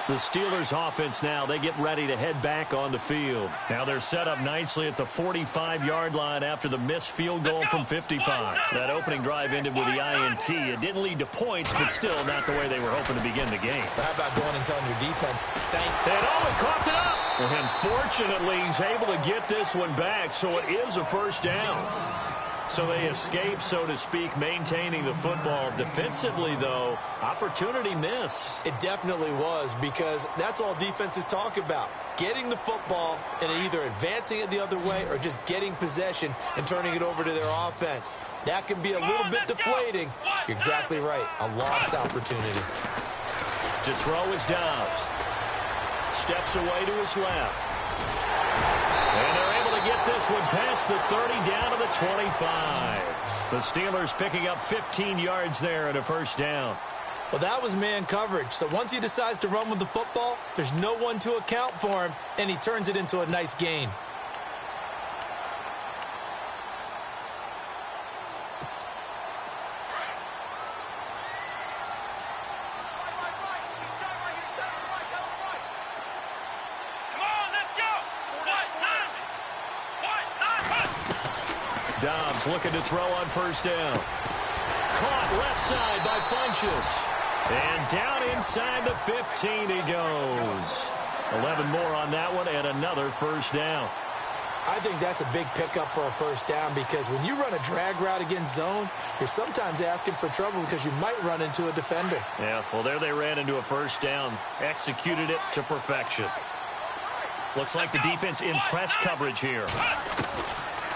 The Steelers offense now, they get ready to head back on the field. Now they're set up nicely at the 45-yard line after the missed field goal from 55. That opening drive ended with the INT. It didn't lead to points, but still not the way they were hoping to begin the game. But how about going and telling your defense, thank you? And coughed it up. And fortunately, he's able to get this one back, so it is a first down. So they escape, so to speak, maintaining the football. Defensively, though, opportunity miss. It definitely was, because that's all defenses talk about. Getting the football and either advancing it the other way or just getting possession and turning it over to their offense. That can be a little bit deflating. You're exactly right. A lost opportunity. To throw is Dobbs. Steps away to his left. And they're able to get this one past the 30 down to the 25. The Steelers picking up 15 yards there and a first down. Well, that was man coverage. So once he decides to run with the football, there's no one to account for him, and he turns it into a nice gain. Dobbs looking to throw on first down. Caught left side by Funchess. And down inside the 15 he goes. 11 more on that one and another first down. I think that's a big pickup for a first down, because when you run a drag route against zone, you're sometimes asking for trouble because you might run into a defender. Yeah, well, there they ran into a first down. Executed it to perfection. Looks like the defense in press coverage here.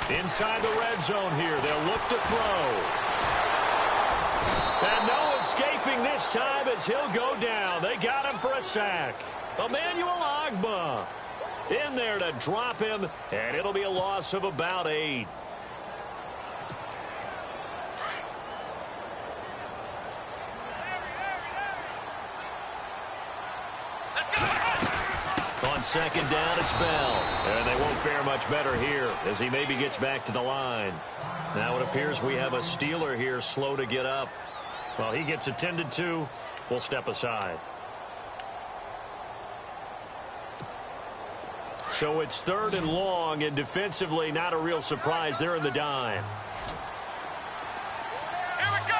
Inside the red zone here, they'll look to throw. And no escaping this time as he'll go down. They got him for a sack. Emmanuel Ogbah in there to drop him, and it'll be a loss of about 8. On second down, it's Bell. And they won't fare much better here as he maybe gets back to the line. Now it appears we have a Steeler here slow to get up. Well, he gets attended to. We'll step aside. So it's 3rd and long, and defensively not a real surprise. They're in the dime. Here we go.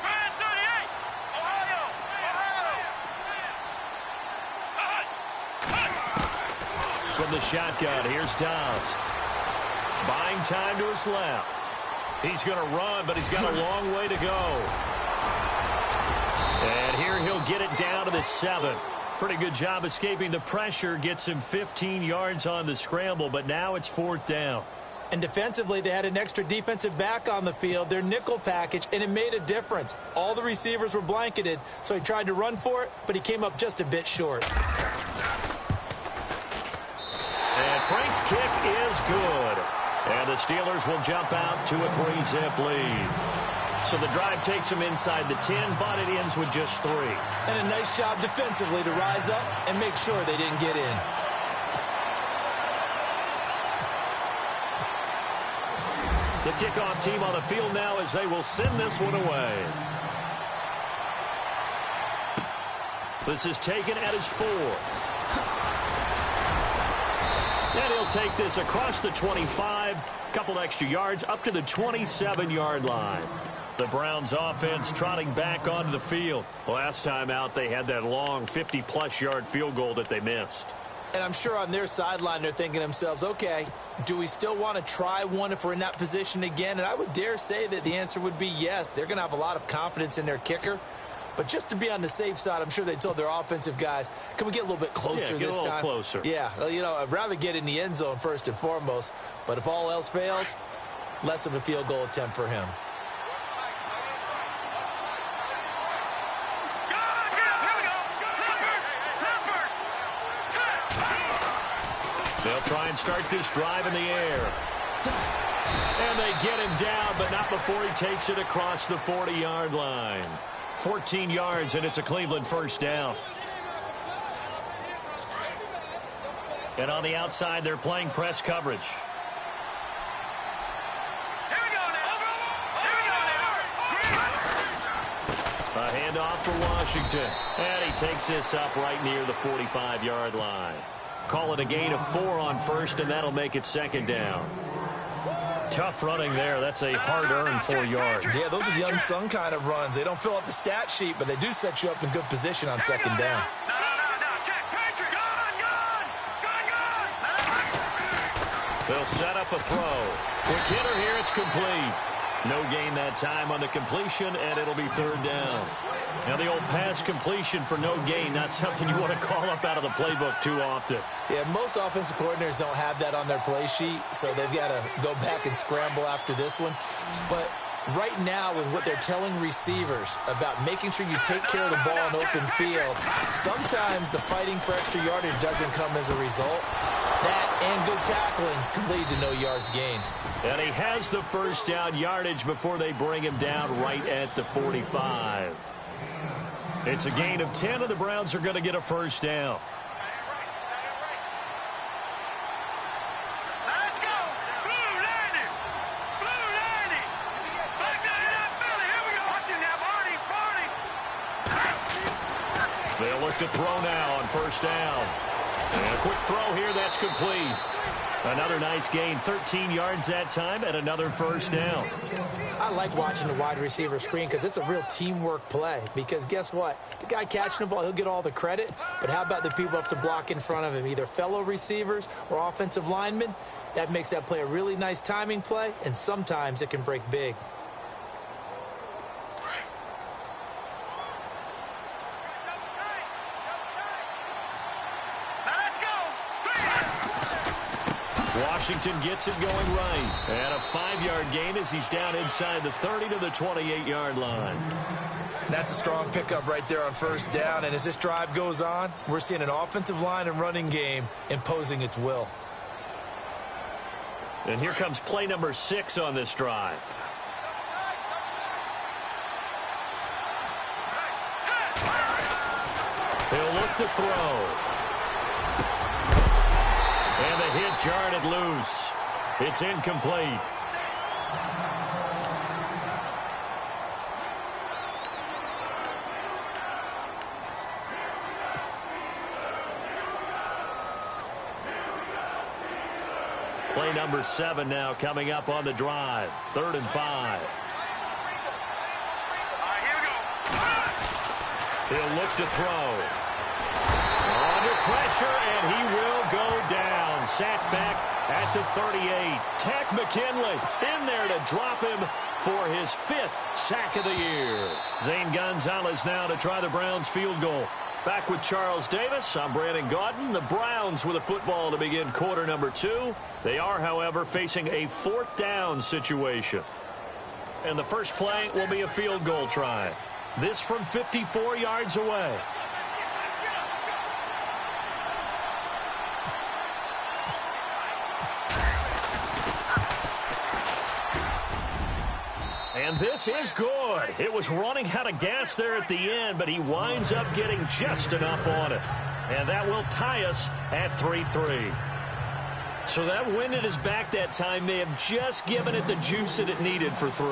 Man 38. Ohio. From the shotgun, here's Dobbs. Buying time to his left. He's going to run, but he's got a long way to go. And here he'll get it down to the 7. Pretty good job escaping the pressure. Gets him 15 yards on the scramble, but now it's 4th down. And defensively, they had an extra defensive back on the field, their nickel package, and it made a difference. All the receivers were blanketed, so he tried to run for it, but he came up just a bit short. And Frank's kick is good. And the Steelers will jump out to a 3-zip lead. So the drive takes them inside the 10, but it ends with just 3. And a nice job defensively to rise up and make sure they didn't get in. The kickoff team on the field now as they will send this one away. This is taken at his 4. And he'll take this across the 25, couple extra yards up to the 27-yard line. The Browns offense trotting back onto the field. Last time out, they had that long 50-plus yard field goal that they missed. And I'm sure on their sideline they're thinking to themselves, okay, do we still want to try one if we're in that position again? And I would dare say that the answer would be yes. They're going to have a lot of confidence in their kicker. But just to be on the safe side, I'm sure they told their offensive guys, can we get a little bit closer this time? Yeah, get a little closer. Yeah, well, you know, I'd rather get in the end zone first and foremost. But if all else fails, less of a field goal attempt for him. They'll try and start this drive in the air. And they get him down, but not before he takes it across the 40-yard line. 14 yards, and it's a Cleveland first down. And on the outside, they're playing press coverage. A Handoff for Washington. And he takes this up right near the 45-yard line. Call it a gain of 4 on first, and that'll make it second down. Tough running there. That's a hard-earned 4 yards. Yeah, those are the unsung kind of runs. They don't fill up the stat sheet, but they do set you up in good position on second down. They'll set up a throw. Quick hitter here. It's complete. No gain that time on the completion, and it'll be third down. Now, the old pass completion for no gain, not something you want to call up out of the playbook too often. Yeah, most offensive coordinators don't have that on their play sheet, so they've got to go back and scramble after this one. But right now, with what they're telling receivers about making sure you take care of the ball in open field, sometimes the fighting for extra yardage doesn't come as a result. That and good tackling can lead to no yards gained. And he has the first down yardage before they bring him down right at the 45. It's a gain of 10, and the Browns are going to get a first down. Let's go. Blue landing. Blue landing. Back down in that Philly. Here we go. Watch it now, Barney. They'll look to throw now on first down. And a quick throw here. That's complete. Another nice gain, 13 yards that time, and another first down. I like watching the wide receiver screen because it's a real teamwork play. Because guess what? The guy catching the ball, he'll get all the credit. But how about the people up to block in front of him, either fellow receivers or offensive linemen? That makes that play a really nice timing play, and sometimes it can break big. Washington gets it going right. And a 5-yard gain as he's down inside the 30 to the 28-yard line. That's a strong pickup right there on first down. And as this drive goes on, we're seeing an offensive line and running game imposing its will. And here comes play number 6 on this drive. He'll look to throw. And the hit jarred it loose. It's incomplete. Play number 7 now coming up on the drive. 3rd and 5. All right, here we go. He'll look to throw. Under pressure, and he will go down. Sacked back at the 38. Tack McKinley in there to drop him for his 5th sack of the year. Zane Gonzalez now to try the Browns field goal. Back with Charles Davis, I'm Brandon Gaudin. The Browns with a football to begin quarter number 2. They are, however, facing a 4th down situation. And the first play will be a field goal try. This from 54 yards away. And this is good. It was running out of gas there at the end, but he winds up getting just enough on it. And that will tie us at 3-3. So that wind at his back that time may have just given it the juice that it needed for 3.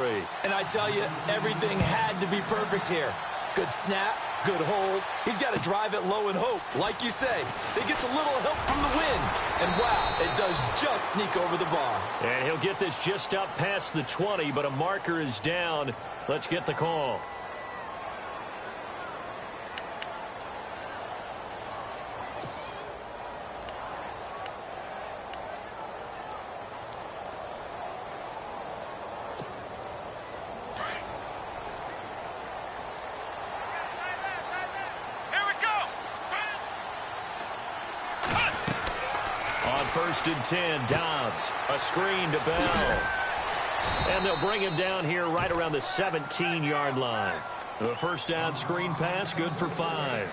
And I tell you, everything had to be perfect here. Good snap, good hold. He's got to drive it low and hope. Like you say, it gets a little help from the wind. And wow, it does just sneak over the bar. And he'll get this just up past the 20, but a marker is down. Let's get the call. First and 10, Dobbs. A screen to Bell. And they'll bring him down here right around the 17-yard line. The first down screen pass, good for 5.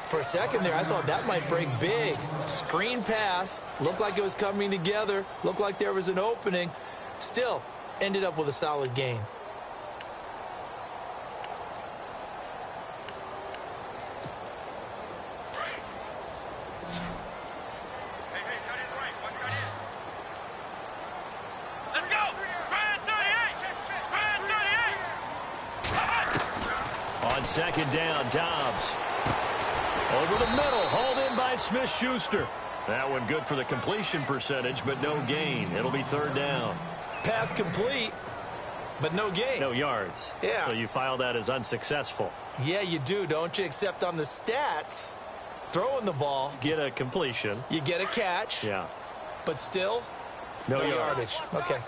For a second there, I thought that might break big. Screen pass, looked like it was coming together, looked like there was an opening. Still, ended up with a solid gain. On second down, Dobbs. Over the middle, hauled in by Smith-Schuster. That one good for the completion percentage, but no gain. It'll be third down. Pass complete, but no gain. No yards. Yeah. So you file that as unsuccessful. Yeah, you do, don't you? Except on the stats, throwing the ball. Get a completion. You get a catch. Yeah. But still, no yardage. Okay.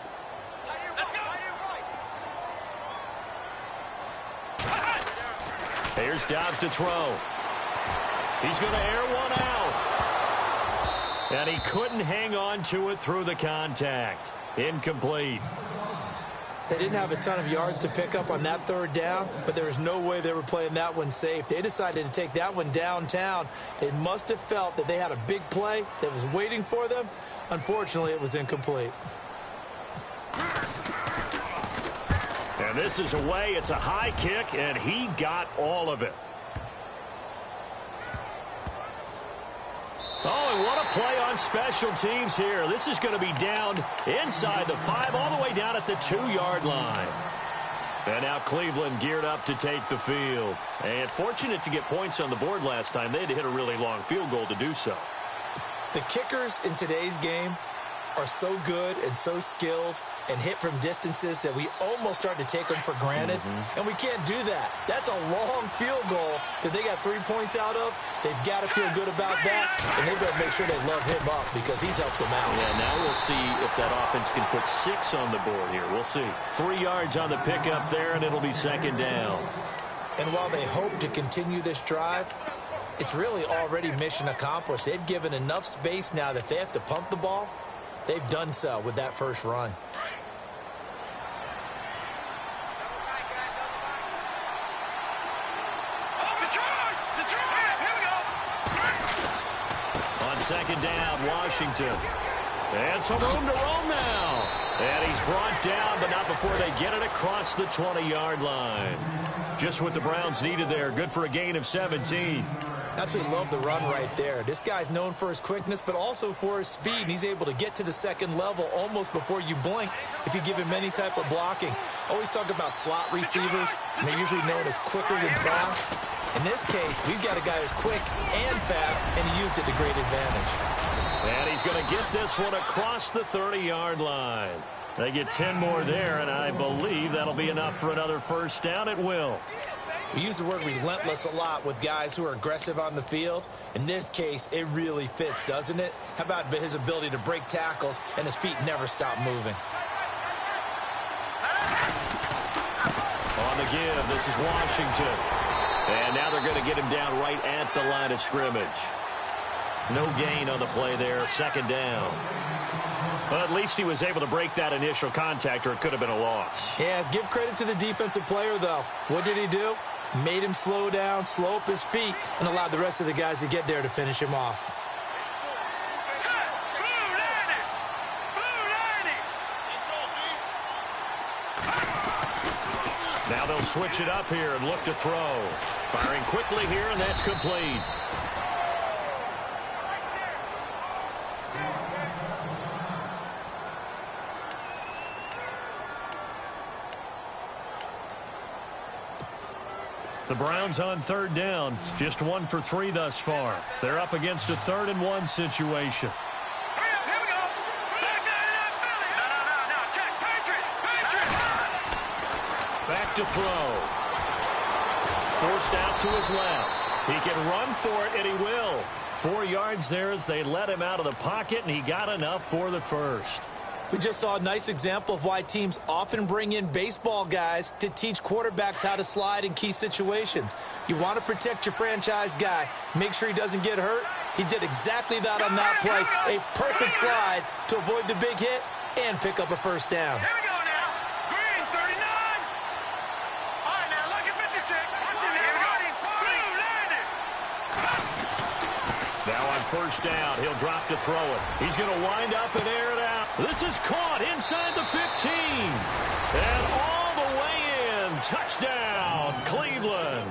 Here's Dobbs to throw. He's going to air one out. And he couldn't hang on to it through the contact. Incomplete. They didn't have a ton of yards to pick up on that third down, but there was no way they were playing that one safe. They decided to take that one downtown. They must have felt that they had a big play that was waiting for them. Unfortunately, it was incomplete. And this is away. It's a high kick, and he got all of it. Oh, and what a play on special teams here. This is going to be down inside the 5, all the way down at the 2-yard line. And now Cleveland geared up to take the field. And fortunate to get points on the board last time. They had to hit a really long field goal to do so. The kickers in today's game are so good and so skilled and hit from distances that we almost start to take them for granted. And we can't do that. That's a long field goal that they got 3 points out of. They've got to feel good about that, and they've got to make sure they love him up because he's helped them out. Yeah, now we'll see if that offense can put 6 on the board here. We'll see. 3 yards on the pickup there, and it'll be second down. And while they hope to continue this drive, it's really already mission accomplished. They've given enough space now that they have to pump the ball. They've done so with that first run. On second down, Washington. And some room to roam now. And he's brought down, but not before they get it across the 20-yard line. Just what the Browns needed there. Good for a gain of 17. Absolutely love the run right there. This guy's known for his quickness, but also for his speed. And he's able to get to the second level almost before you blink if you give him any type of blocking. Always talk about slot receivers, and they're usually known as quicker than fast. In this case, we've got a guy who's quick and fast, and he used it to great advantage. And he's going to get this one across the 30-yard line. They get 10 more there, and I believe that'll be enough for another first down. It will. We use the word relentless a lot with guys who are aggressive on the field. In this case, it really fits, doesn't it? How about his ability to break tackles and his feet never stop moving? On the give, this is Washington. And now they're going to get him down right at the line of scrimmage. No gain on the play there, second down. But at least he was able to break that initial contact, or it could have been a loss. Yeah, give credit to the defensive player, though. What did he do? Made him slow down, slow up his feet, and allowed the rest of the guys to get there to finish him off. Now they'll switch it up here and look to throw. Firing quickly here, and that's complete. The Browns on third down, just 1 for 3 thus far. They're up against a 3rd-and-1 situation. Back to throw. Forced out to his left. He can run for it, and he will. 4 yards there as they let him out of the pocket, and he got enough for the first. We just saw a nice example of why teams often bring in baseball guys to teach quarterbacks how to slide in key situations. You want to protect your franchise guy. Make sure he doesn't get hurt. He did exactly that on that play. A perfect slide to avoid the big hit and pick up a first down. Here we go now. Green, 39. All right, now look at 56. What's in there? Blue, landed. Now on first down, he'll drop to throw it. He's going to wind up and air it out. This is caught inside the 15. And all the way in. Touchdown, Cleveland.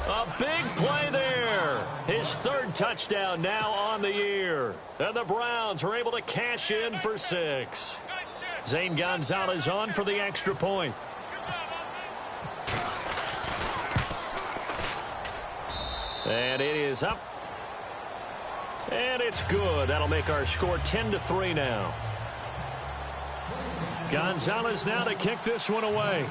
A big play there. His 3rd touchdown now on the year. And the Browns are able to cash in for 6. Zane Gonzalez on for the extra point. And it is up. And it's good. That'll make our score 10-3 now. Gonzalez now to kick this one away.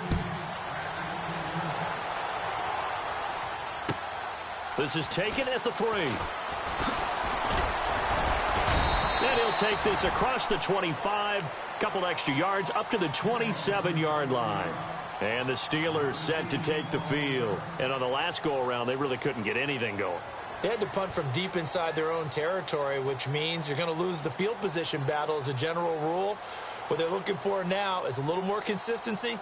This is taken at the 3. And he'll take this across the 25. Couple extra yards up to the 27-yard line. And the Steelers set to take the field. And on the last go-around, they really couldn't get anything going. They had to punt from deep inside their own territory, which means you're going to lose the field position battle as a general rule. What they're looking for now is a little more consistency,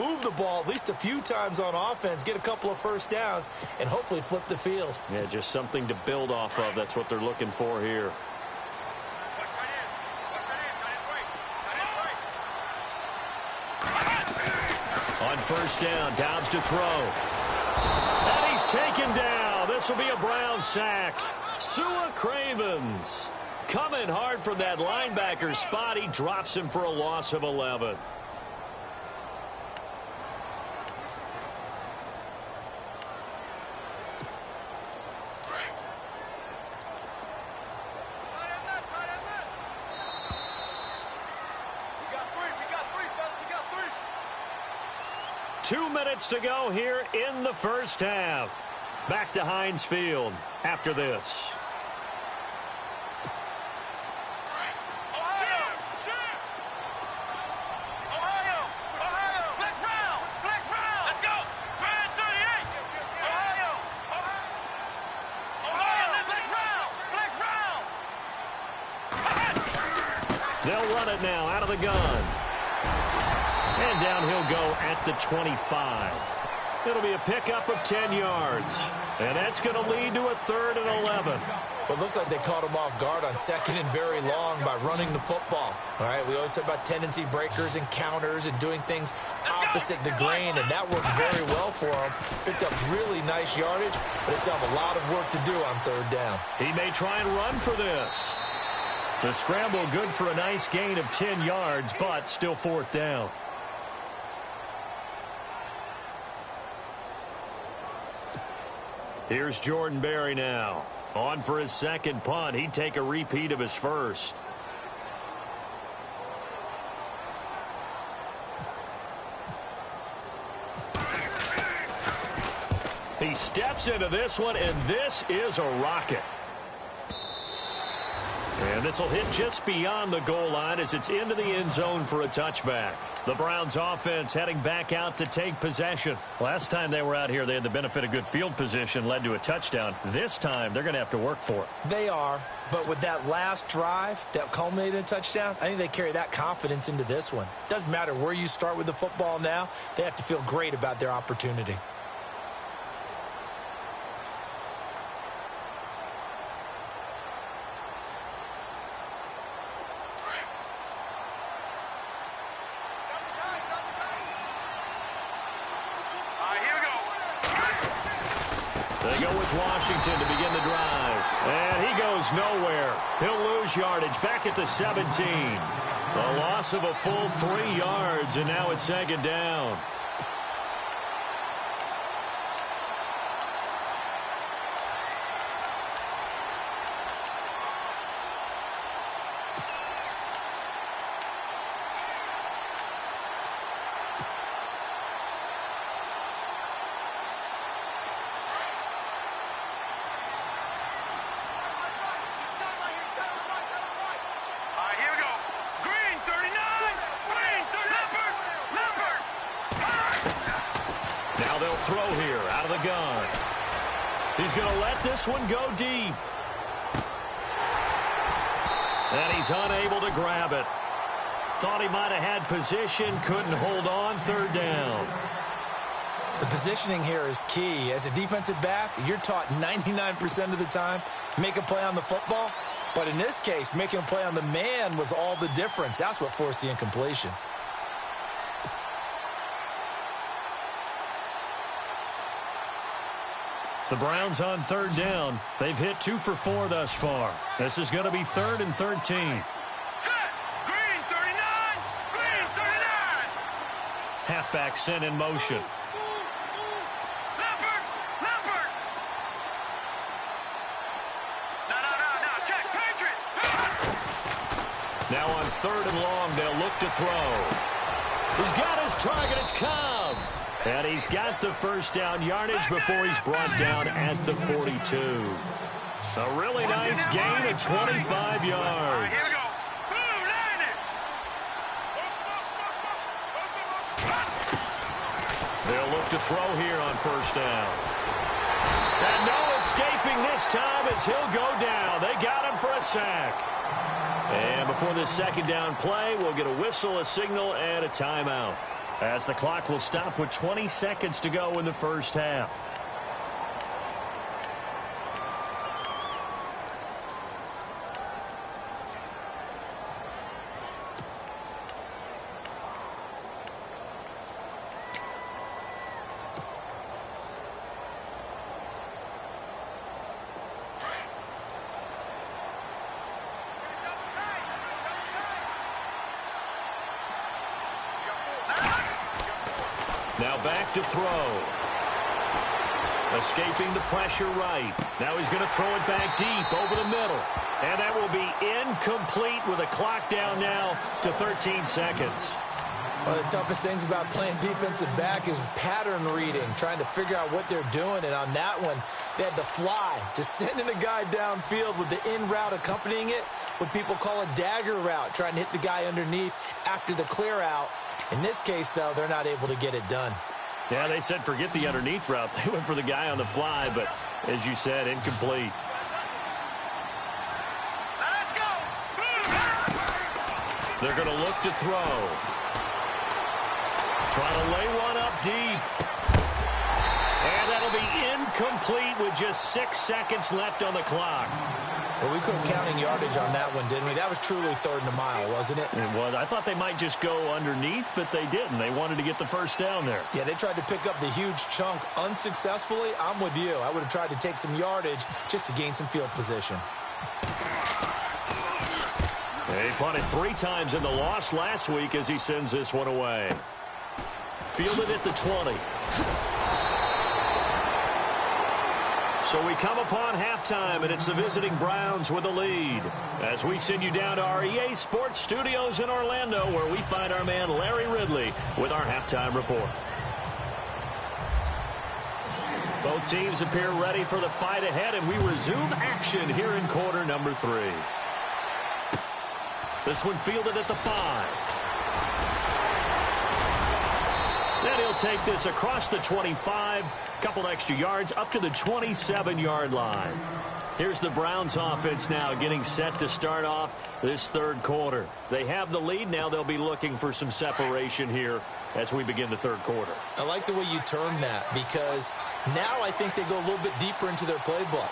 move the ball at least a few times on offense, get a couple of first downs, and hopefully flip the field. Yeah, just something to build off of. That's what they're looking for here. On first down, Dobbs to throw. And he's taken down. This will be a Brown sack. Sua Cravens coming hard from that linebacker spot. He drops him for a loss of 11. Two minutes to go here in the first half. Back to Heinz Field after this. They'll run it now out of the gun. And down he'll go at the 25. It'll be a pickup of 10 yards. And that's going to lead to a 3rd and 11. Well, it looks like they caught him off guard on 2nd and very long by running the football. All right, we always talk about tendency breakers and counters and doing things opposite the grain, and that worked very well for him. Picked up really nice yardage, but they still have a lot of work to do on 3rd down. He may try and run for this. The scramble good for a nice gain of 10 yards, but still 4th down. Here's Jordan Berry now. On for his 2nd punt. He'd take a repeat of his 1st. He steps into this one, and this is a rocket. And this will hit just beyond the goal line as it's into the end zone for a touchback. The Browns offense heading back out to take possession. Last time they were out here, they had the benefit of good field position, led to a touchdown. This time, they're going to have to work for it. They are, but with that last drive that culminated in a touchdown, I think they carry that confidence into this one. Doesn't matter where you start with the football now, they have to feel great about their opportunity. They go with Washington to begin the drive. And he goes nowhere. He'll lose yardage back at the 17. A loss of a full 3 yards, and now it's 2nd down. Throw here out of the gun. He's going to let this one go deep. And he's unable to grab it. Thought he might have had position, couldn't hold on. 3rd down. The positioning here is key. As a defensive back, you're taught 99% of the time, make a play on the football. But in this case, making a play on the man was all the difference. That's what forced the incompletion. The Browns on 3rd down. They've hit 2 for 4 thus far. This is going to be 3rd and 13. Set. Green 39. Green 39. Halfback sent in motion. Now on 3rd and long, they'll look to throw. He's got his target. It's Cobb. And he's got the first down yardage before he's brought down at the 42. A really nice gain of 25 yards. Here we go. Boom, line it. They'll look to throw here on 1st down. And no escaping this time as he'll go down. They got him for a sack. And before this 2nd down play, we'll get a whistle, a signal, and a timeout, as the clock will stop with 20 seconds to go in the 1st half. Now back to throw. Escaping the pressure right. Now he's going to throw it back deep over the middle. And that will be incomplete with a clock down now to 13 seconds. One of the toughest things about playing defensive back is pattern reading, trying to figure out what they're doing. And on that one, they had the fly, just sending a guy downfield with the in route accompanying it, what people call a dagger route, trying to hit the guy underneath after the clear out. In this case, though, they're not able to get it done. Yeah, they said forget the underneath route. They went for the guy on the fly, but as you said, incomplete. Let's go. They're going to look to throw. Trying to lay one up deep. And that'll be incomplete with just 6 seconds left on the clock. Well, we couldn't counting yardage on that one, didn't we? That was truly 3rd and a mile, wasn't it? It was. I thought they might just go underneath, but they didn't. They wanted to get the first down there. Yeah, they tried to pick up the huge chunk unsuccessfully. I'm with you. I would have tried to take some yardage just to gain some field position. He punted 3 times in the loss last week as he sends this one away. Fielded at the 20. So we come upon halftime, and it's the visiting Browns with the lead. As we send you down to our EA Sports Studios in Orlando, where we find our man Larry Ridley with our halftime report. Both teams appear ready for the fight ahead, and we resume action here in quarter number 3. This one fielded at the 5. Then he'll take this across the 25, couple extra yards up to the 27-yard line. Here's the Browns offense now getting set to start off this 3rd quarter. They have the lead. Now they'll be looking for some separation here as we begin the 3rd quarter. I like the way you term that, because now I think they go a little bit deeper into their playbook.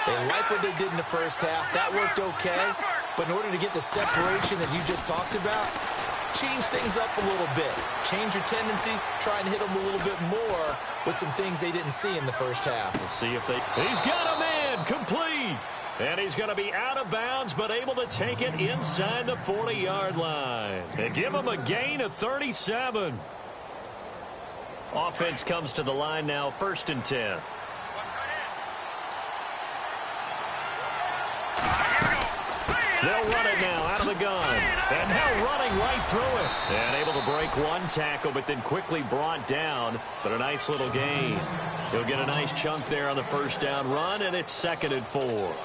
They like what they did in the 1st half. That worked okay. But in order to get the separation that you just talked about, change things up a little bit. Change your tendencies. Try and hit them a little bit more with some things they didn't see in the 1st half. We'll see if they... He's got a man complete. And he's going to be out of bounds, but able to take it inside the 40-yard line. And give him a gain of 37. Offense comes to the line now, 1st and 10. They'll run it now out of the gun. And now running right through it. And able to break one tackle, but then quickly brought down. But a nice little gain. He'll get a nice chunk there on the 1st down run, and it's 2nd and 4.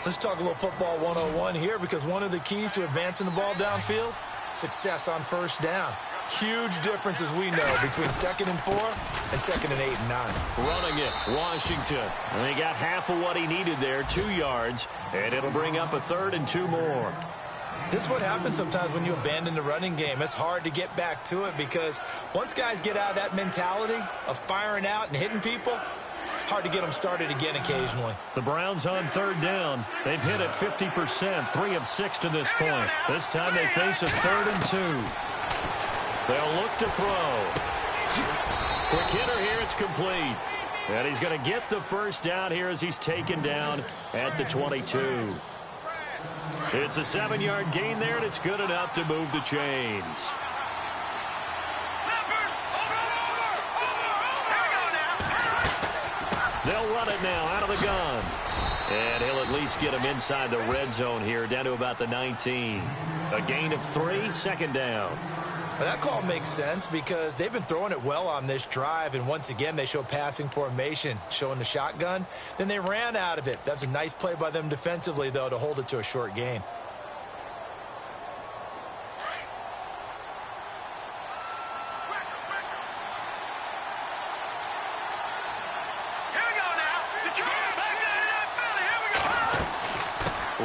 Let's talk a little football 101 here, because one of the keys to advancing the ball downfield, success on 1st down. Huge difference, as we know, between 2nd and 4 and 2nd and 8 and 9. Running it, Washington. And he got half of what he needed there, 2 yards. And it'll bring up a 3rd and 2 more. This is what happens sometimes when you abandon the running game. It's hard to get back to it, because once guys get out of that mentality of firing out and hitting people, hard to get them started again occasionally. The Browns on 3rd down. They've hit it 50%, 3 of 6 to this point. This time they face a 3rd and 2. They'll look to throw. Quick hitter here, it's complete. And he's going to get the 1st down here as he's taken down at the 22. It's a 7-yard gain there, and it's good enough to move the chains. They'll run it now out of the gun. And he'll at least get him inside the red zone here, down to about the 19. A gain of 3, second down. Well, that call makes sense because they've been throwing it well on this drive, and once again they show passing formation, showing the shotgun. Then they ran out of it. That's a nice play by them defensively, though, to hold it to a short gain.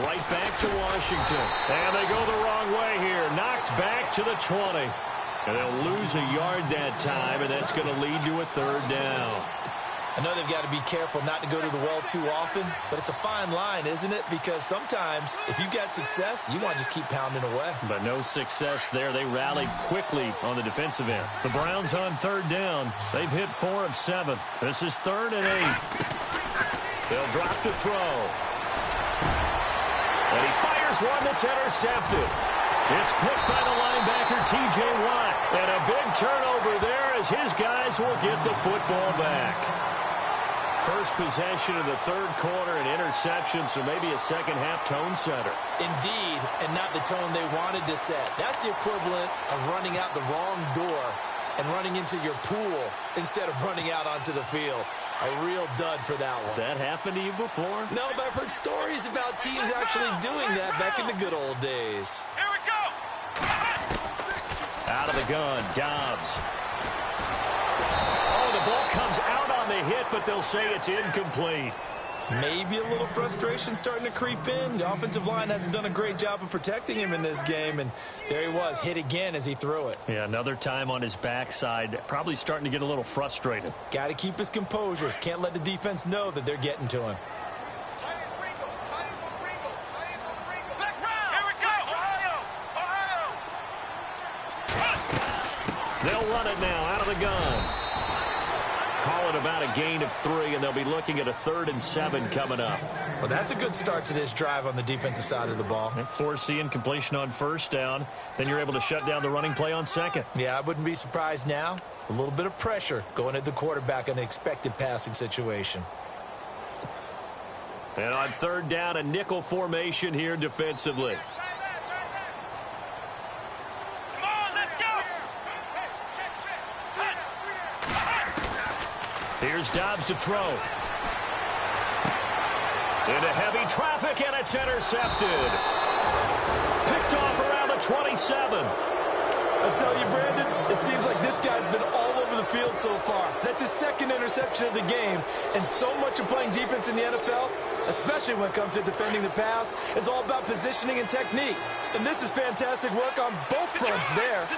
Right back to Washington. And they go the wrong way here. Knocked back to the 20. And they'll lose a yard that time, and that's going to lead to a third down. I know they've got to be careful not to go to the well too often, but it's a fine line, isn't it? Because sometimes, if you've got success, you want to just keep pounding away. But no success there. They rallied quickly on the defensive end. The Browns on third down. They've hit 4 of 7. This is 3rd and 8. They'll drop to throw. And he fires one that's intercepted. It's picked by the linebacker, T.J. Watt. And a big turnover there as his guys will get the football back. First possession of the third quarter, an interception, so maybe a second-half tone setter. Indeed, and not the tone they wanted to set. That's the equivalent of running out the wrong door and running into your pool instead of running out onto the field. A real dud for that one. Has that happened to you before? No, but I've heard stories about teams actually doing that back in the good old days. Here we go. Out of the gun, Dobbs. Oh, the ball comes out on the hit, but they'll say it's incomplete. Maybe a little frustration starting to creep in. The offensive line hasn't done a great job of protecting him in this game, and there he was, hit again as he threw it. Yeah, another time on his backside, probably starting to get a little frustrated. Got to keep his composure. Can't let the defense know that they're getting to him. They'll run it now out of the gun. Call it about a gain of 3, and they'll be looking at a 3rd and 7 coming up. Well, that's a good start to this drive on the defensive side of the ball. Forcing completion on first down. Then you're able to shut down the running play on second. Yeah, I wouldn't be surprised now. A little bit of pressure going at the quarterback in an expected passing situation. And on third down, a nickel formation here defensively. Here's Dobbs to throw. Into heavy traffic, and it's intercepted. Picked off around the 27. I tell you, Brandon, it seems like this guy's been all over the field so far. That's his 2nd interception of the game. And so much of playing defense in the NFL, especially when it comes to defending the pass, is all about positioning and technique. And this is fantastic work on both fronts there.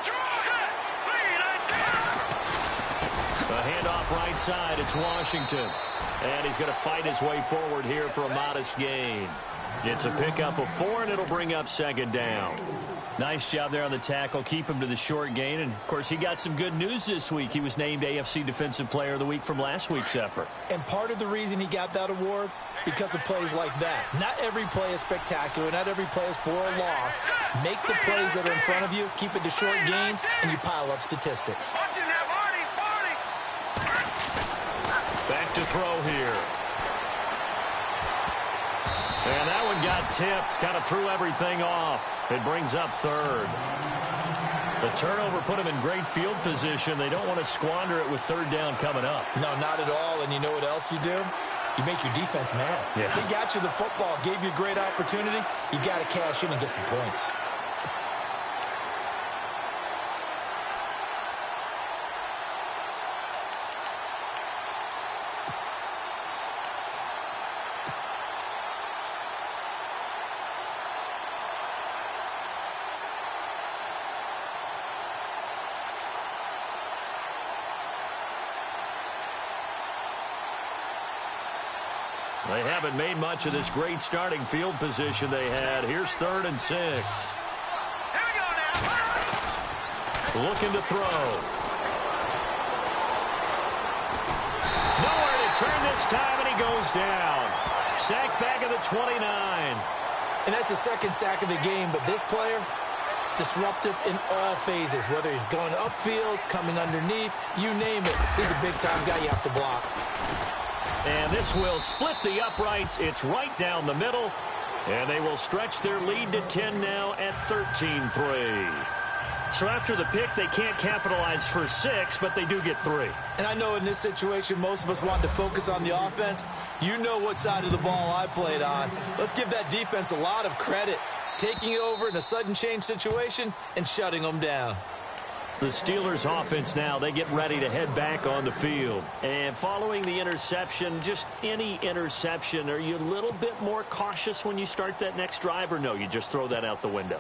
A handoff right side. It's Washington. And he's going to fight his way forward here for a modest gain. It's a pickup of 4, and it'll bring up second down. Nice job there on the tackle. Keep him to the short gain. And, of course, he got some good news this week. He was named AFC Defensive Player of the Week from last week's effort. And part of the reason he got that award, because of plays like that. Not every play is spectacular. Not every play is for a loss. Make the plays that are in front of you, keep it to short gains, and you pile up statistics. Back to throw here. And that one got tipped. Kind of threw everything off. It brings up 3rd. The turnover put them in great field position. They don't want to squander it with 3rd down coming up. No, not at all. And you know what else you do? You make your defense mad. Yeah. They got you the football, gave you a great opportunity. You got to cash in and get some points. They haven't made much of this great starting field position they had. Here's 3rd and 6. Looking to throw. Nowhere to turn this time, and he goes down. Sacked back at the 29. And that's the 2nd sack of the game, but this player, disruptive in all phases, whether he's going upfield, coming underneath, you name it. He's a big-time guy you have to block. And this will split the uprights. It's right down the middle. And they will stretch their lead to 10 now at 13-3. So after the pick, they can't capitalize for 6, but they do get 3. And I know in this situation, most of us want to focus on the offense. You know what side of the ball I played on. Let's give that defense a lot of credit, taking it over in a sudden change situation and shutting them down. The Steelers offense now, they get ready to head back on the field. And following the interception, just any interception, are you a little bit more cautious when you start that next drive, or no, you just throw that out the window?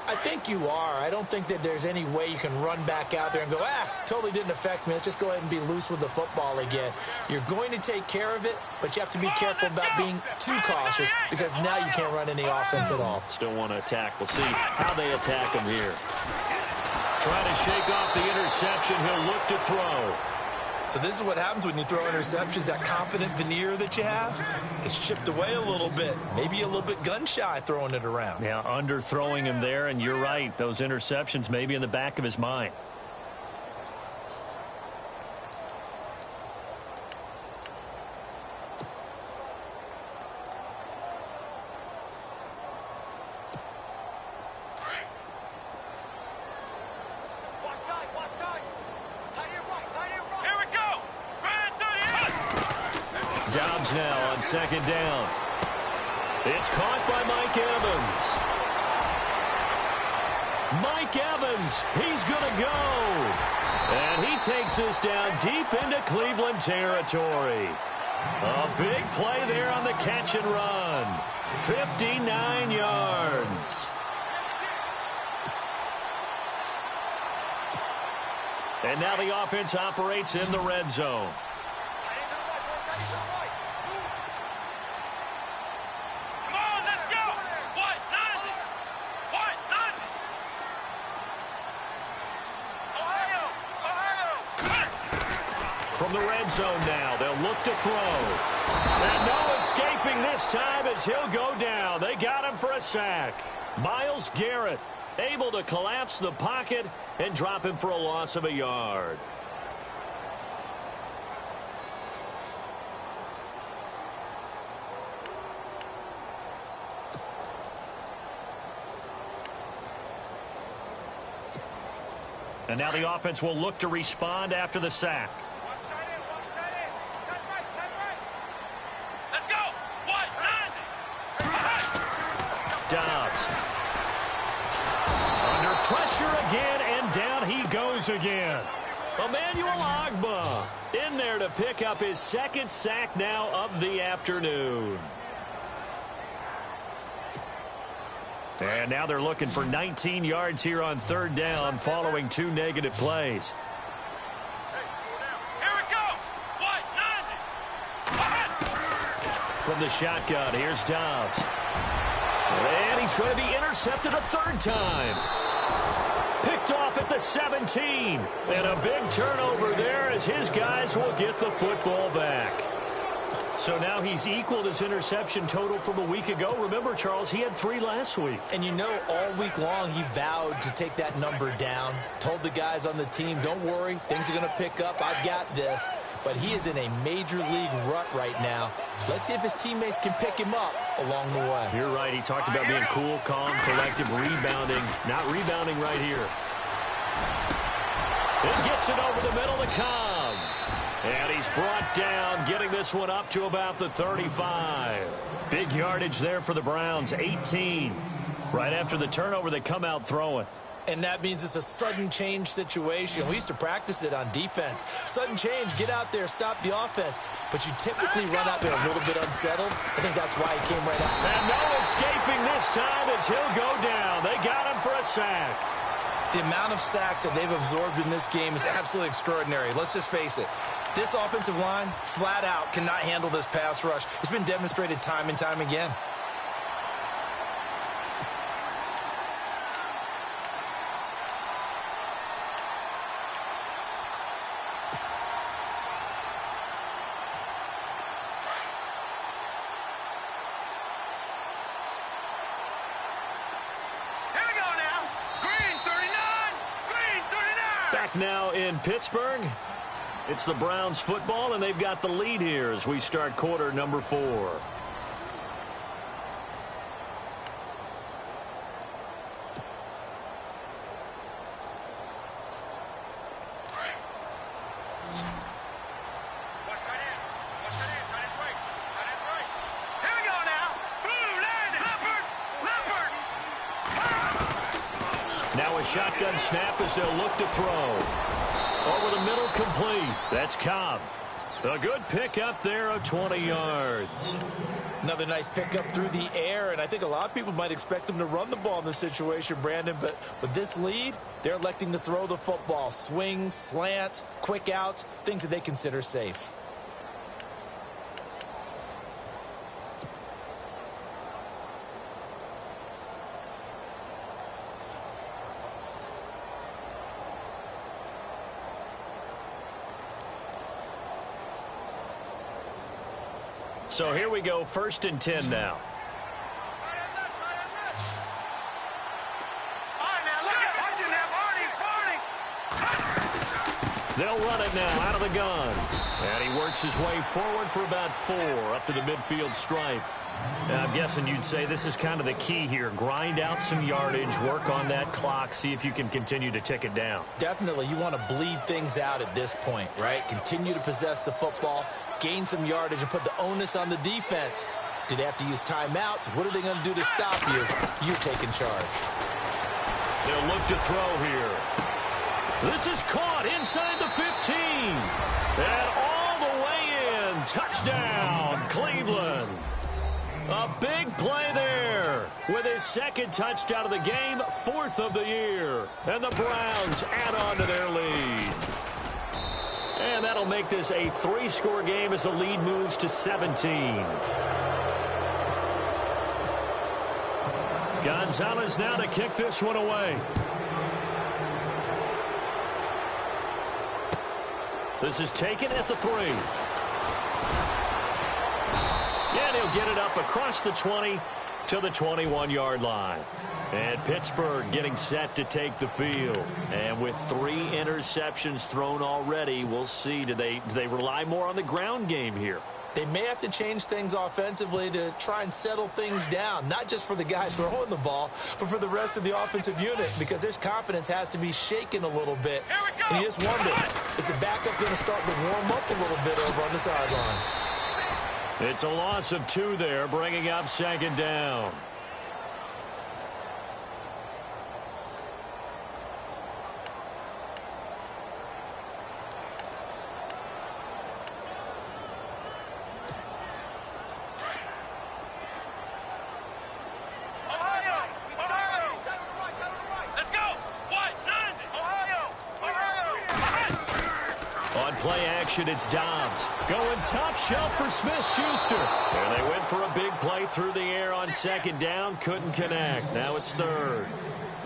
I think you are. I don't think that there's any way you can run back out there and go, totally didn't affect me. Let's just go ahead and be loose with the football again. You're going to take care of it, but you have to be careful about being too cautious because now you can't run any offense at all. Still want to attack. We'll see how they attack him here. Trying to shake off the interception. He'll look to throw. So this is what happens when you throw interceptions. That confident veneer that you have gets chipped away a little bit. Maybe a little bit gun-shy throwing it around. Yeah, underthrowing him there, and you're right. Those interceptions may be in the back of his mind. Now on second down. It's caught by Mike Evans. Mike Evans, he's going to go. And he takes us down deep into Cleveland territory. A big play there on the catch and run. 59 yards. And now the offense operates in the red zone. From the red zone now, they'll look to throw. And no escaping this time as he'll go down. They got him for a sack. Myles Garrett able to collapse the pocket and drop him for a loss of a yard. And now the offense will look to respond after the sack. Dobbs. Under pressure again, and down he goes again. Emmanuel Ogbah in there to pick up his second sack now of the afternoon. And now they're looking for 19 yards here on third down following 2 negative plays. Here we go. From the shotgun, here's Dobbs. And he's going to be intercepted a third time. Picked off at the 17. And a big turnover there as his guys will get the football back. So now he's equaled his interception total from a week ago. Remember, Charles, he had 3 last week. And you know, all week long he vowed to take that number down. Told the guys on the team, don't worry, things are going to pick up. I've got this. But he is in a major league rut right now. Let's see if his teammates can pick him up along the way. You're right. He talked about being cool, calm, collective, rebounding. Not rebounding right here. It gets it over the middle to Cobb. And he's brought down, getting this one up to about the 35. Big yardage there for the Browns, 18. Right after the turnover, they come out throwing. And that means it's a sudden change situation. We used to practice it on defense. Sudden change, get out there, stop the offense. But you typically run out there a little bit unsettled. I think that's why he came right out. And no escaping this time as he'll go down. They got him for a sack. The amount of sacks that they've absorbed in this game is absolutely extraordinary. Let's just face it. This offensive line, flat out, cannot handle this pass rush. It's been demonstrated time and time again. Back now in Pittsburgh. It's the Browns football, and they've got the lead here as we start quarter number 4. Now a shotgun snap as they'll look to throw. Over the middle, complete. That's Cobb. A good pickup there of 20 yards. Another nice pickup through the air, and I think a lot of people might expect them to run the ball in this situation, Brandon, but with this lead, they're electing to throw the football. Swings, slants, quick outs, things that they consider safe. So here we go, 1st and 10 now. They'll run it now out of the gun. And he works his way forward for about 4 up to the midfield stripe. Now, I'm guessing you'd say this is kind of the key here. Grind out some yardage, work on that clock, see if you can continue to tick it down. Definitely, you want to bleed things out at this point, right? Continue to possess the football, gain some yardage, and put the onus on the defense. Do they have to use timeouts? What are they going to do to stop you? You're taking charge. They'll look to throw here. This is caught inside the 15. And all the way in. Touchdown, Cleveland. A big play there with his 2nd touchdown of the game, 4th of the year. And the Browns add on to their lead. And that'll make this a 3-score game as the lead moves to 17. Gonzalez now to kick this one away. This is taken at the 3. And he'll get it up across the 20 to the 21-yard line. And Pittsburgh getting set to take the field. And with 3 interceptions thrown already, we'll see. Do they rely more on the ground game here? They may have to change things offensively to try and settle things down, not just for the guy throwing the ball, but for the rest of the offensive unit, because their confidence has to be shaken a little bit. And you just wonder, is the backup going to start to warm up a little bit over on the sideline? It's a loss of 2 there, bringing up 2nd down. Play action, it's Dobbs. Going top shelf for Smith-Schuster. And they went for a big play through the air on 2nd down. Couldn't connect. Now it's 3rd.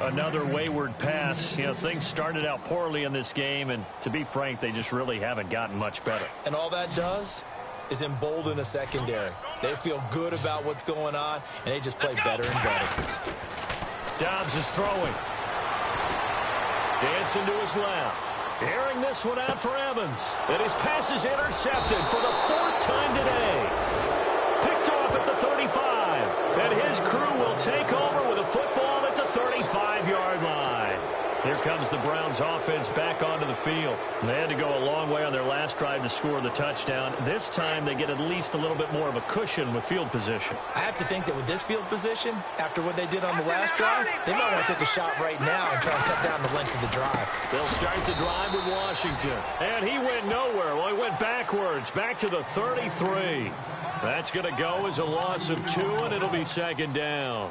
Another wayward pass. You know, things started out poorly in this game, and to be frank, they just really haven't gotten much better. And all that does is embolden the secondary. They feel good about what's going on, and they just play better and better. Dobbs is throwing. Dancing to his left. Airing this one out for Evans. And his pass is intercepted for the 4th time today. Picked off at the 35. And his crew will take over with a football at the 35-yard line. Here comes the Browns offense back onto the field. They had to go a long way on their last drive to score the touchdown. This time they get at least a little bit more of a cushion with field position. I have to think that with this field position, after what they did on the last drive, they might want to take a shot right now and try and cut down the length of the drive. They'll start the drive with Washington. And he went nowhere. Well, he went backwards, back to the 33. That's going to go as a loss of 2, and it'll be 2nd down.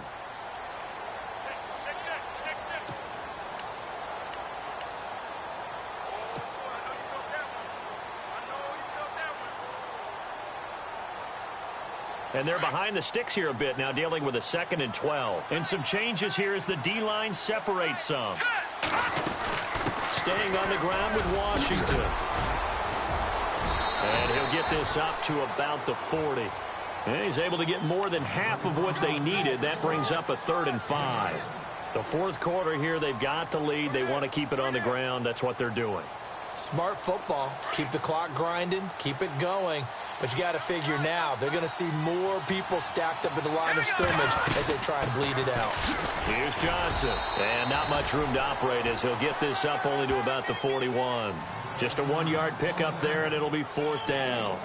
And they're behind the sticks here a bit now, dealing with a 2nd and 12. And some changes here as the D-line separates some. Staying on the ground with Washington. And he'll get this up to about the 40. And he's able to get more than half of what they needed. That brings up a 3rd and 5. The 4th quarter here, they've got the lead. They want to keep it on the ground. That's what they're doing. Smart football. Keep the clock grinding. Keep it going. But you got to figure now, they're going to see more people stacked up at the line of scrimmage as they try and bleed it out. Here's Johnson. And not much room to operate as he'll get this up only to about the 41. Just a 1-yard pickup there, and it'll be 4th down.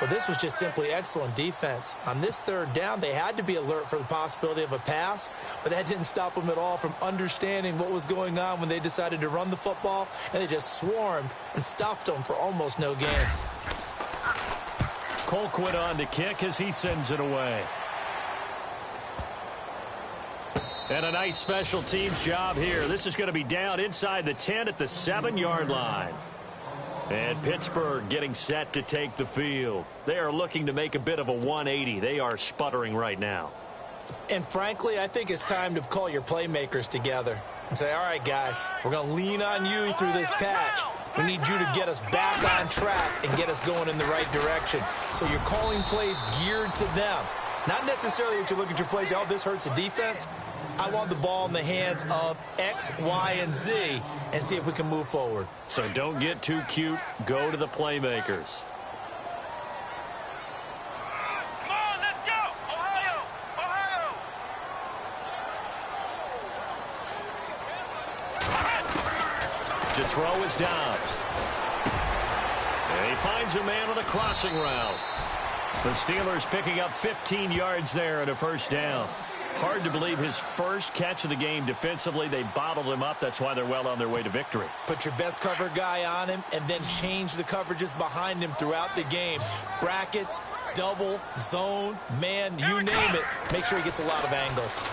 Well, this was just simply excellent defense. On this 3rd down, they had to be alert for the possibility of a pass, but that didn't stop them at all from understanding what was going on when they decided to run the football, and they just swarmed and stuffed them for almost no gain. Colquitt on to kick as he sends it away. And a nice special teams job here. This is going to be down inside the 10 at the 7-yard line. And Pittsburgh getting set to take the field. They are looking to make a bit of a 180. They are sputtering right now. And frankly, I think it's time to call your playmakers together and say, all right, guys, we're going to lean on you through this patch. We need you to get us back on track and get us going in the right direction. So you're calling plays geared to them. Not necessarily that you look at your plays, oh, this hurts the defense. I want the ball in the hands of X, Y, and Z and see if we can move forward. So don't get too cute. Go to the playmakers. Come on, let's go! Ohio! Ohio! To throw is Dobbs. And he finds a man on the crossing route. The Steelers picking up 15 yards there and a 1st down. Hard to believe his first catch of the game defensively. They bottled him up. That's why they're well on their way to victory. Put your best cover guy on him and then change the coverages behind him throughout the game. Brackets, double, zone, man, you name it. Make sure he gets a lot of angles.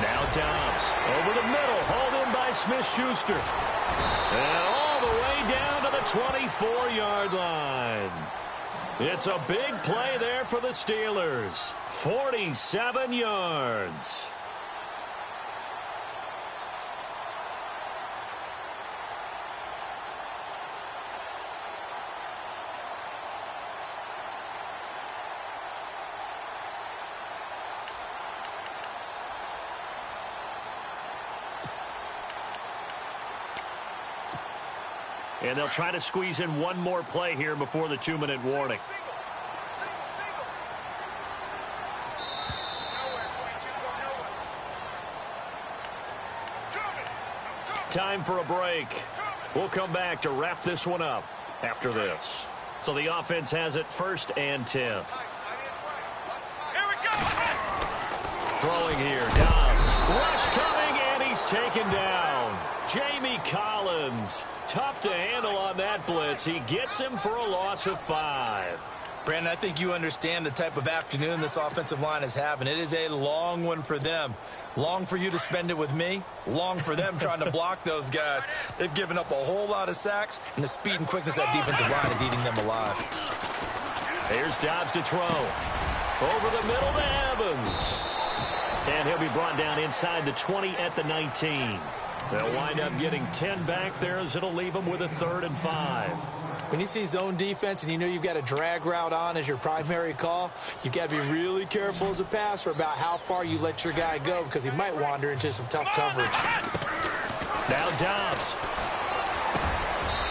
Now Dobbs over the middle. Hauled in by Smith-Schuster. And all the way down to the 24-yard line. It's a big play there for the Steelers. 47 yards. And they'll try to squeeze in one more play here before the 2-minute warning. Time for a break. We'll come back to wrap this one up after this. So the offense has it 1st and 10. Here we go! Throwing here, Dobbs. Rush coming, and he's taken down. Jamie Collins. Tough to handle on that blitz. He gets him for a loss of 5. Brandon, I think you understand the type of afternoon this offensive line is having. It is a long one for them. Long for you to spend it with me. Long for them trying to block those guys. They've given up a whole lot of sacks, and the speed and quickness of that defensive line is eating them alive. Here's Dobbs to throw. Over the middle to Evans. And he'll be brought down inside the 20 at the 19. They'll wind up getting 10 back there as it'll leave them with a 3rd and 5. When you see zone defense and you know you've got a drag route on as your primary call, you've got to be really careful as a passer about how far you let your guy go because he might wander into some tough coverage. Now Dobbs.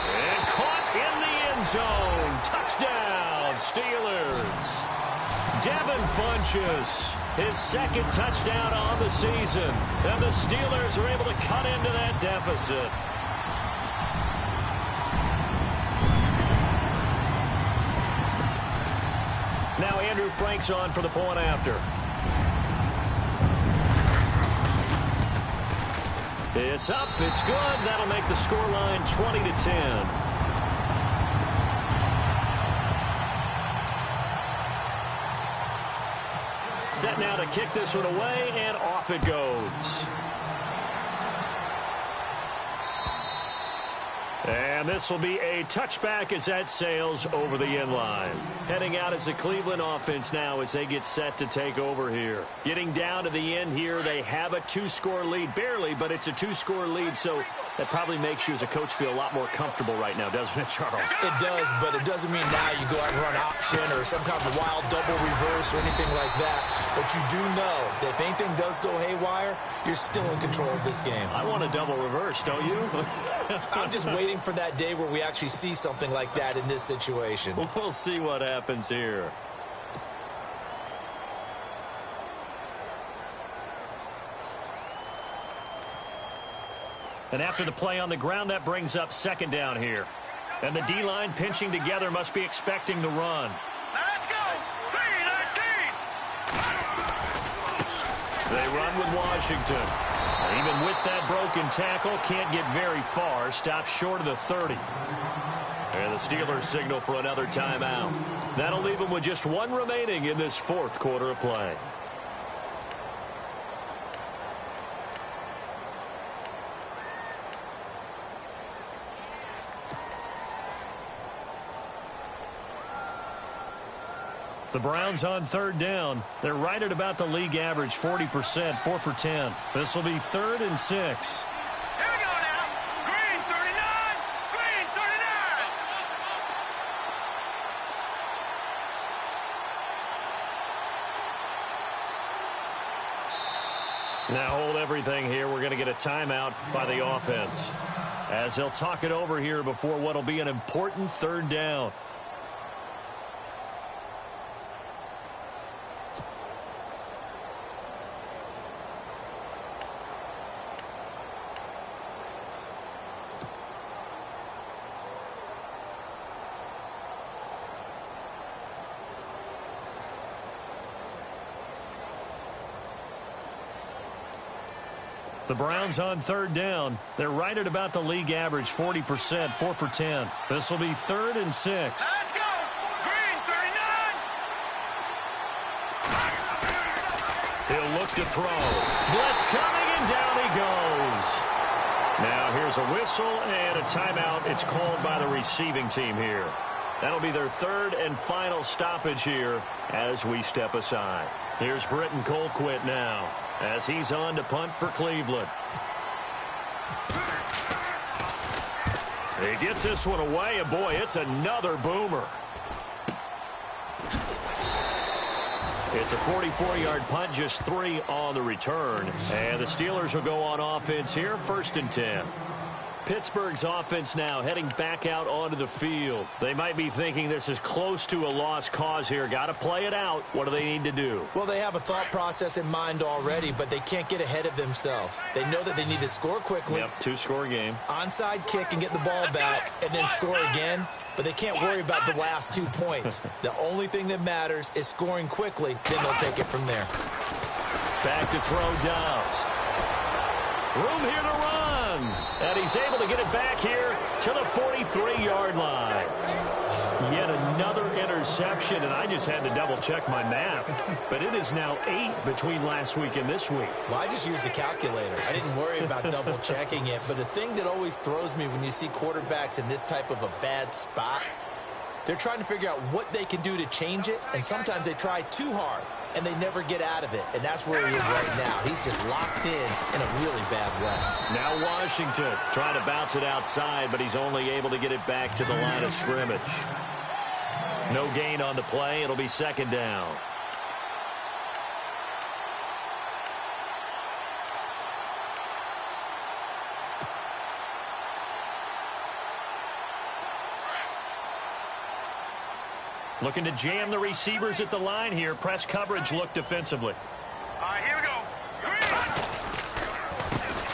And caught in the end zone. Touchdown, Steelers. Devin Funchess, his 2nd touchdown on the season. And the Steelers are able to cut into that deficit. Now Andrew Frank's on for the point after. It's up, it's good. That'll make the scoreline 20-10. Set now to kick this one away, and off it goes. And this will be a touchback as that sails over the end line. Heading out as the Cleveland offense now as they get set to take over here. Getting down to the end here, they have a 2-score lead. Barely, but it's a 2-score lead, so that probably makes you as a coach feel a lot more comfortable right now, doesn't it, Charles? It does, but it doesn't mean now you go out and run option or some kind of wild double reverse or anything like that. But you do know that if anything does go haywire, you're still in control of this game. I want a double reverse, don't you? I'm just waiting for that day where we actually see something like that in this situation. We'll see what happens here. And after the play on the ground, that brings up second down here. And the D-line pinching together must be expecting the run. Let's go. 3-19. They run with Washington. And even with that broken tackle, can't get very far. Stops short of the 30. And the Steelers signal for another timeout. That'll leave them with just one remaining in this fourth quarter of play. The Browns on third down. They're right at about the league average, 40%, 4 for 10. This will be 3rd and 6. Here we go now. Green 39. Green 39. Now hold everything here. We're going to get a timeout by the offense, as they'll talk it over here before what will be an important third down. The Browns on third down. They're right at about the league average, 40%, 4 for 10. This will be 3rd and 6. Let's go. Green 39. He'll look to throw. Blitz coming, and down he goes. Now here's a whistle and a timeout. It's called by the receiving team here. That'll be their 3rd and final stoppage here as we step aside. Here's Britton Colquitt now, as he's on to punt for Cleveland. He gets this one away, and boy, it's another boomer. It's a 44-yard punt, just 3 on the return. And the Steelers will go on offense here, 1st and 10. Pittsburgh's offense now heading back out onto the field. They might be thinking this is close to a lost cause here. Got to play it out. What do they need to do? Well, they have a thought process in mind already, but they can't get ahead of themselves. They know that they need to score quickly. Yep, 2-score game. Onside kick and get the ball back and then score again. But they can't worry about the last 2 points. The only thing that matters is scoring quickly. Then they'll take it from there. Back to throw Dobbs. Room here to run. And he's able to get it back here to the 43-yard line. Yet another interception, and I just had to double-check my math. But it is now 8 between last week and this week. Well, I just used the calculator. I didn't worry about double-checking it. But the thing that always throws me when you see quarterbacks in this type of a bad spot, they're trying to figure out what they can do to change it, and sometimes they try too hard, and they never get out of it. And that's where he is right now. He's just locked in a really bad way. Now Washington trying to bounce it outside, but he's only able to get it back to the line of scrimmage. No gain on the play. It'll be 2nd down. Looking to jam the receivers at the line here. Press coverage look defensively. All right, here we go. Green.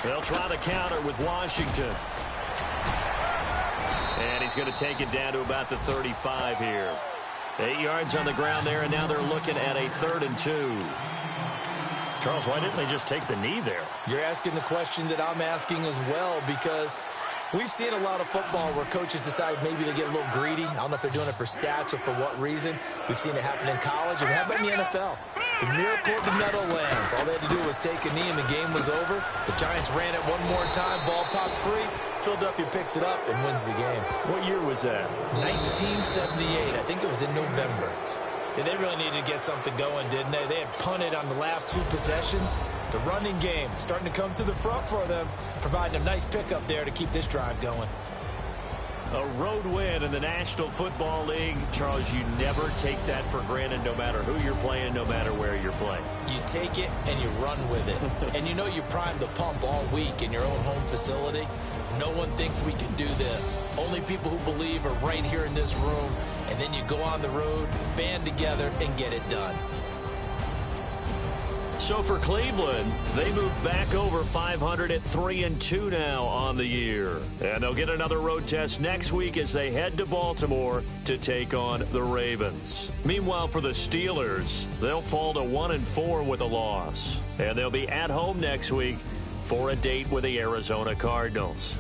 They'll try the counter with Washington. And he's going to take it down to about the 35 here. 8 yards on the ground there, and now they're looking at a 3rd and 2. Charles, why didn't they just take the knee there? You're asking the question that I'm asking as well, because we've seen a lot of football where coaches decide maybe they get a little greedy. I don't know if they're doing it for stats or for what reason. We've seen it happen in college, and how about in the NFL? The miracle of the Meadowlands. All they had to do was take a knee, and the game was over. The Giants ran it one more time. Ball popped free. Philadelphia picks it up and wins the game. What year was that? 1978. I think it was in November. Yeah, they really needed to get something going, didn't they? They had punted on the last 2 possessions. The running game starting to come to the front for them, providing a nice pickup there to keep this drive going. A road win in the National Football League. Charles, you never take that for granted no matter who you're playing, no matter where you're playing. You take it and you run with it. And you know you primed the pump all week in your own home facility. No one thinks we can do this. Only people who believe are right here in this room. And then you go on the road, band together, and get it done. So for Cleveland, they move back over 500 at 3-2 now on the year. And they'll get another road test next week as they head to Baltimore to take on the Ravens. Meanwhile, for the Steelers, they'll fall to 1-4 with a loss. And they'll be at home next week for a date with the Arizona Cardinals.